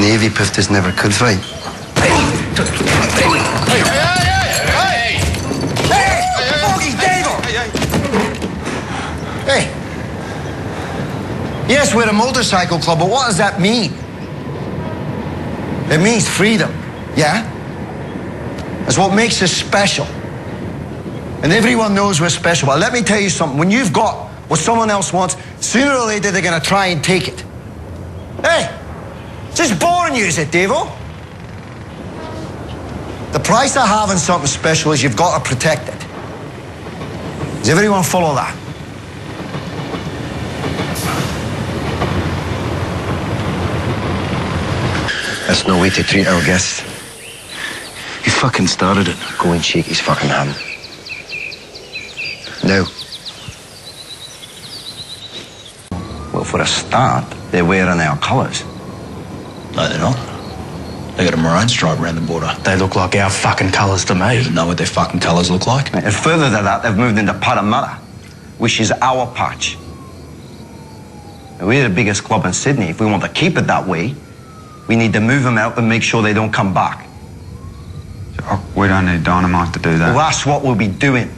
Navy piftas never could fight. Hey! Yes, we're a motorcycle club, but what does that mean? It means freedom, yeah? That's what makes us special. And everyone knows we're special. But let me tell you something. When you've got what someone else wants, sooner or later they're going to try and take it. Hey! Just boring you, is it, Davo? The price of having something special is you've got to protect it. Does everyone follow that? That's no way to treat our guests. He fucking started it. Go and shake his fucking hand. No. Well, for a start, they're wearing our colours. No, they're not. They got a maroon stripe around the border. They look like our fucking colours to me. You don't know what their fucking colours look like? And further than that, they've moved into Parramatta, which is our patch. And we're the biggest club in Sydney. If we want to keep it that way, we need to move them out and make sure they don't come back. We don't need dynamite to do that. Well, that's what we'll be doing.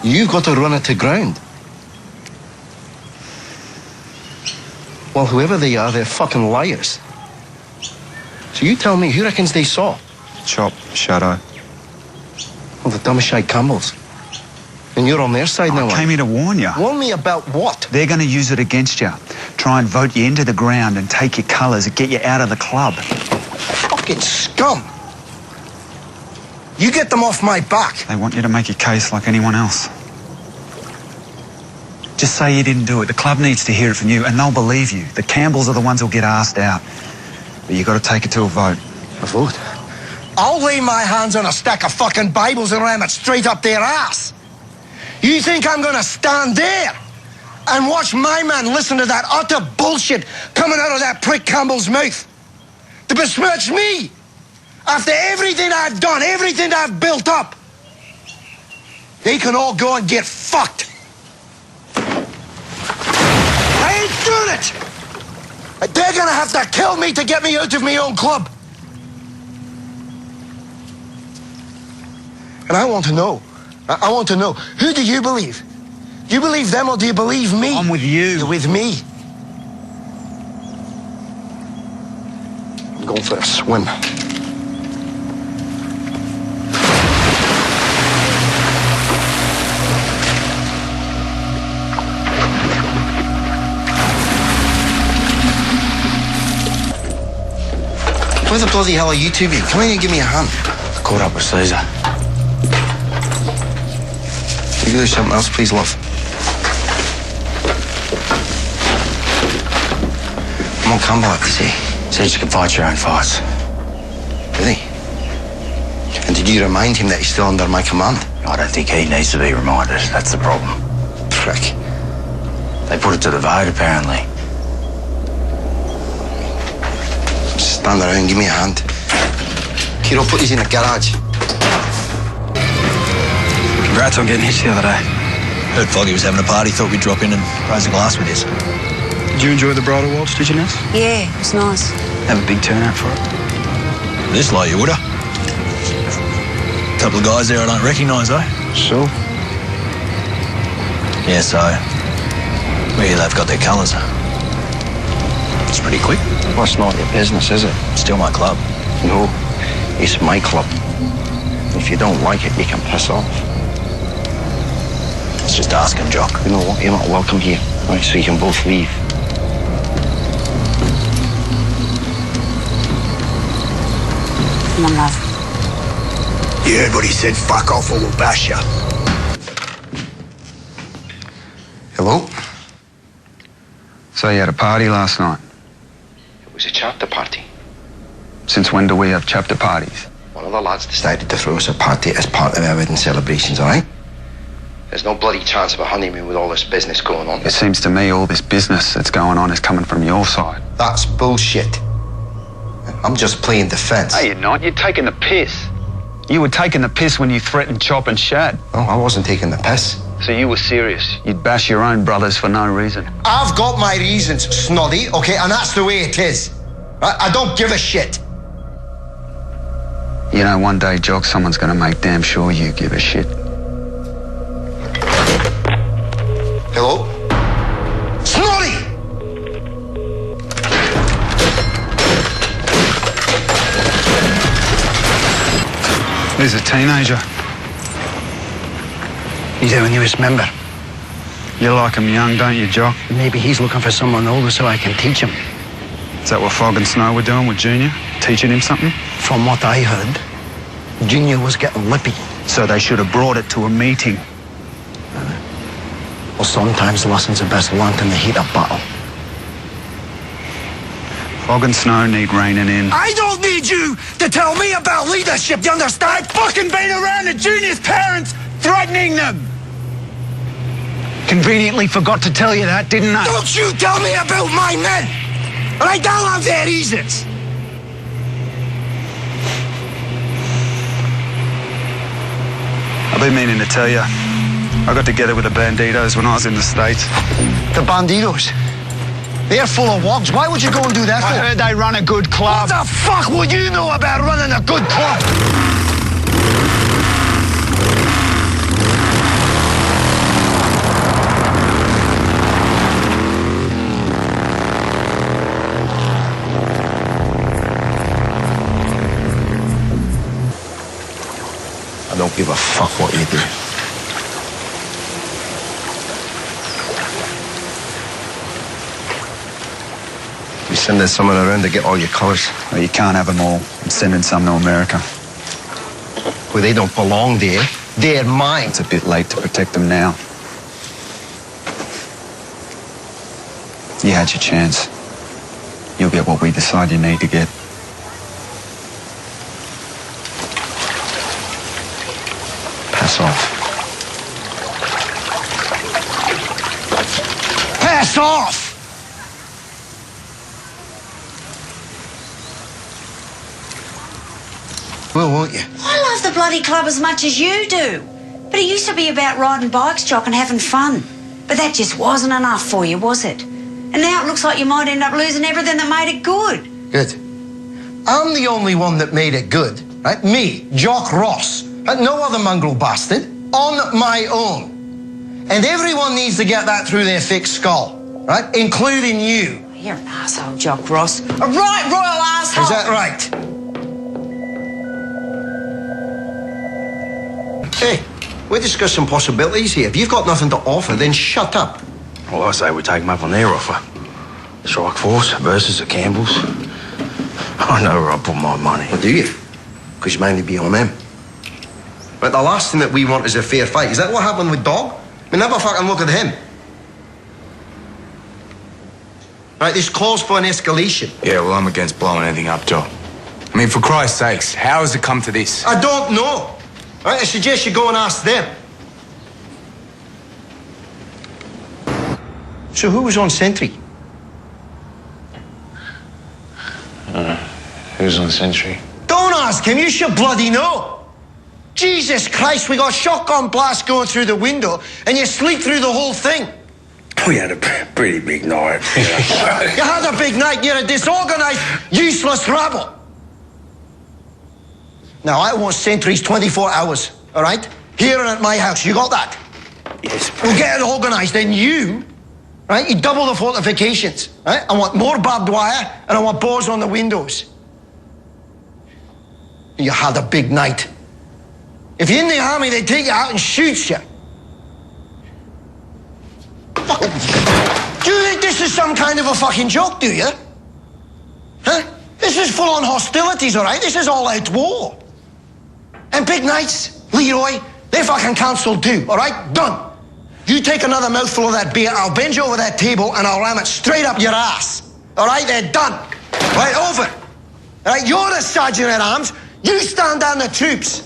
You've got to run it to ground. Well, whoever they are, they're fucking liars. So you tell me, who reckons they saw? Chop, Shadow. Well, the dumb shite Campbells. And you're on their side now, I came here to warn you. Warn me about what? They're going to use it against you. Try and vote you into the ground and take your colours and get you out of the club. Fucking scum! You get them off my back. They want you to make your case like anyone else. Just say you didn't do it. The club needs to hear it from you, and they'll believe you. The Campbells are the ones who'll get asked out. But you've got to take it to a vote. A vote? I'll lay my hands on a stack of fucking Bibles and ram it straight up their ass. You think I'm going to stand there and watch my man listen to that utter bullshit coming out of that prick Campbell's mouth to besmirch me after everything I've done, everything I've built up? They can all go and get fucked. I ain't doing it. They're going to have to kill me to get me out of my own club. And I want to know. I want to know, who do you believe? Do you believe them or do you believe me? I'm with you. You're with me. I'm going for a swim. Where the bloody hell are you two? Come in and give me a hand. I caught up with Caesar. You can do something else, please, love. I'm on Campbell, I see. Said you can fight your own fights. Really? And did you remind him that he's still under my command? I don't think he needs to be reminded. That's the problem. Prick. They put it to the vote, apparently. Just stand around and give me a hand. Kiro, put these in the garage. Congrats on getting hitched the other day. Heard Foggy was having a party, thought we'd drop in and raise a glass with his. Did you enjoy the bridal waltz, did you, Ness? Yeah, it was nice. Have a big turnout for it. This like you woulda. Couple of guys there I don't recognise, eh? So? Yeah, so maybe they've got their colours. It's pretty quick. Well, it's not your business, is it? Still my club. No, it's my club. If you don't like it, you can piss off. It's just asking, Jock. You know what? You're not welcome here. Right, so you can both leave. Come on, love. You heard what he said, fuck off or we'll bash you. Hello? So you had a party last night. It was a chapter party. Since when do we have chapter parties? One of the lads decided to throw us a party as part of our wedding celebrations, all right? There's no bloody chance of a honeymoon with all this business going on. It seems to me all this business that's going on is coming from your side. That's bullshit. I'm just playing defense. No, you're not. You're taking the piss. You were taking the piss when you threatened Chop and Shad. No, I wasn't taking the piss. So you were serious. You'd bash your own brothers for no reason. I've got my reasons, snoddy, okay, and that's the way it is. I don't give a shit. You know, one day, Jock, someone's going to make damn sure you give a shit. Hello? Snorri! He's a teenager. He's our newest member. You like him young, don't you, Jock? Maybe he's looking for someone older so I can teach him. Is that what Fog and Snow were doing with Junior? Teaching him something? From what I heard, Junior was getting lippy. So they should have brought it to a meeting. Well, sometimes lessons are best learned in the heat of battle. Fog and Snow need reining in. I don't need you to tell me about leadership, you understand? I've fucking been around the Junior's parents threatening them. Conveniently forgot to tell you that, didn't I? Don't you tell me about my men. Right now have their reasons. I've been meaning to tell you. I got together with the Banditos when I was in the States. The Banditos? They're full of wogs. Why would you go and do that for? I heard they run a good club. What the fuck would you know about running a good club? I don't give a fuck what you do. You sending someone around to get all your colours? Well, you can't have them all. I'm sending some to America. Well, they don't belong there. They're mine. It's a bit late to protect them now. You had your chance. You'll get what we decide you need to get. Pass off. Pass off! Well, won't you? I love the bloody club as much as you do. But it used to be about riding bikes, Jock, and having fun. But that just wasn't enough for you, was it? And now it looks like you might end up losing everything that made it good. Good. I'm the only one that made it good, right? Me, Jock Ross. No other mongrel bastard. On my own. And everyone needs to get that through their thick skull, right? Including you. You're an asshole, Jock Ross. A right royal asshole. Is that right? Hey, we're discussing possibilities here. If you've got nothing to offer, then shut up. Well, I say we take them up on their offer. The Strike Force versus the Campbells. I know where I put my money. Well, do you? Because you mainly be on them. But the last thing that we want is a fair fight. Is that what happened with Dog? I mean, have a fucking look at him. Right, this calls for an escalation. Yeah, well, I'm against blowing anything up, Joe. I mean, for Christ's sakes, how has it come to this? I don't know. Right, I suggest you go and ask them. So who was on sentry? Who's on sentry? Don't ask him, you should bloody know. Jesus Christ, we got shotgun blast going through the window and you sleep through the whole thing. We had a pretty big night. You had a big night, you're a disorganized, useless rabble. Now, I want sentries 24 hours, all right? Here and at my house, you got that? Yes, We'll get it organized, and you, right, you double the fortifications, right? I want more barbed wire, and I want bars on the windows. You had a big night. If you're in the army, they take you out and shoot you. Fucking... Do you think this is some kind of a fucking joke, do you? Huh? This is full-on hostilities, all right? This is all-out war. And big nights, Leroy, they're fucking cancelled too, all right? Done. You take another mouthful of that beer, I'll bend you over that table and I'll ram it straight up your ass. All right, they're done. Right, over. All right, you're the sergeant at arms. You stand down the troops.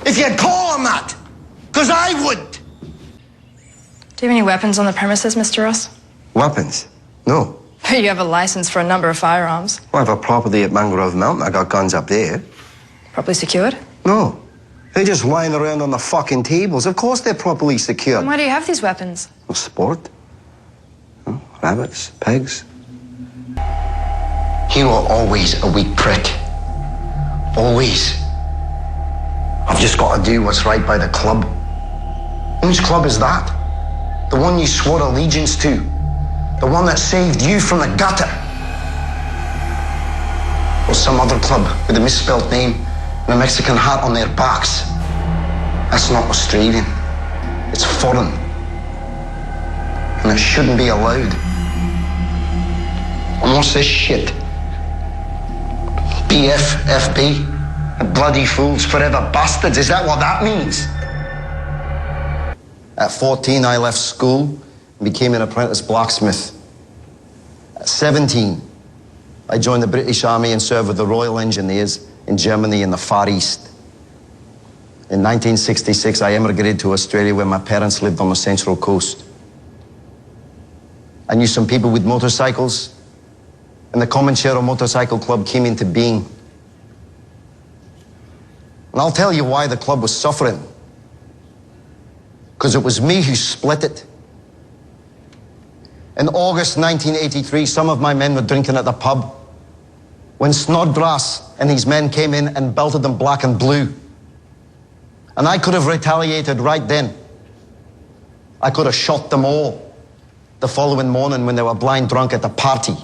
If you'd call them that. Because I wouldn't. Do you have any weapons on the premises, Mr. Ross? Weapons? No. You have a license for a number of firearms. Well, I have a property at Mangrove Mountain. I got guns up there. Properly secured? No. They're just lying around on the fucking tables. Of course they're properly secured. Then why do you have these weapons? Well, sport. Rabbits, pigs. You were always a weak prick. Always. I've just got to do what's right by the club. Whose club is that? The one you swore allegiance to. The one that saved you from the gutter. Or some other club with a misspelled name and a Mexican hat on their backs. That's not Australian. It's foreign. And it shouldn't be allowed. And what's this shit? BFFB? Bloody fools forever bastards. Is that what that means? At 14, I left school and became an apprentice blacksmith. At 17, I joined the British Army and served with the Royal Engineers in Germany and the Far East. In 1966, I emigrated to Australia where my parents lived on the Central Coast. I knew some people with motorcycles, and the Comanchero Motorcycle Club came into being. And I'll tell you why the club was suffering. Because it was me who split it. In August 1983, some of my men were drinking at the pub when Snodgrass and his men came in and belted them black and blue. And I could have retaliated right then. I could have shot them all the following morning when they were blind drunk at the party.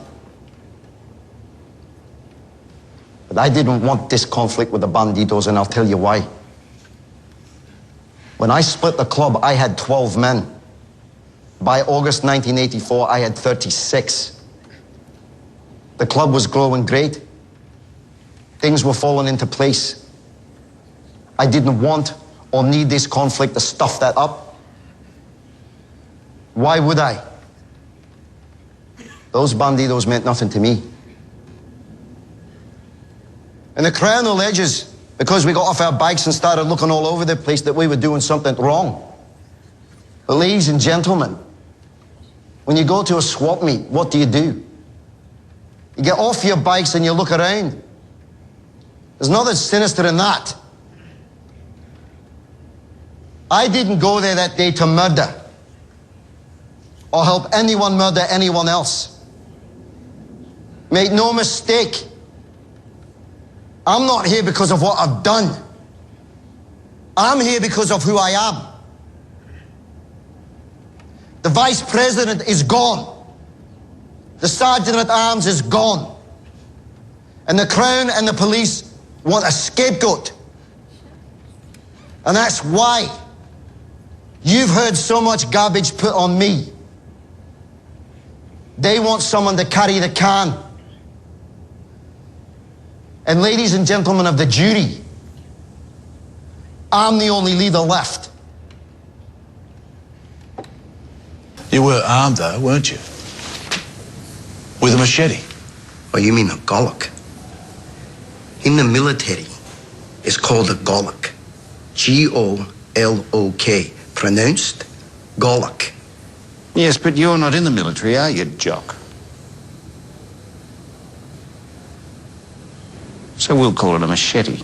But I didn't want this conflict with the banditos, and I'll tell you why. When I split the club, I had 12 men. By August 1984, I had 36. The club was growing great. Things were falling into place. I didn't want or need this conflict to stuff that up. Why would I? Those banditos meant nothing to me. And the Crown alleges, because we got off our bikes and started looking all over the place, that we were doing something wrong. But ladies and gentlemen, when you go to a swap meet, what do? You get off your bikes and you look around. There's nothing sinister in that. I didn't go there that day to murder or help anyone murder anyone else. Make no mistake, I'm not here because of what I've done. I'm here because of who I am. The Vice President is gone. The Sergeant at Arms is gone. And the Crown and the police want a scapegoat. And that's why you've heard so much garbage put on me. They want someone to carry the can. And ladies and gentlemen of the jury, I'm the only leader left. You were armed though, weren't you? With a machete. Oh, you mean a golok? In the military, it's called a golok. G-O-L-O-K. Pronounced golok. Yes, but you're not in the military, are you, Jock? So we'll call it a machete.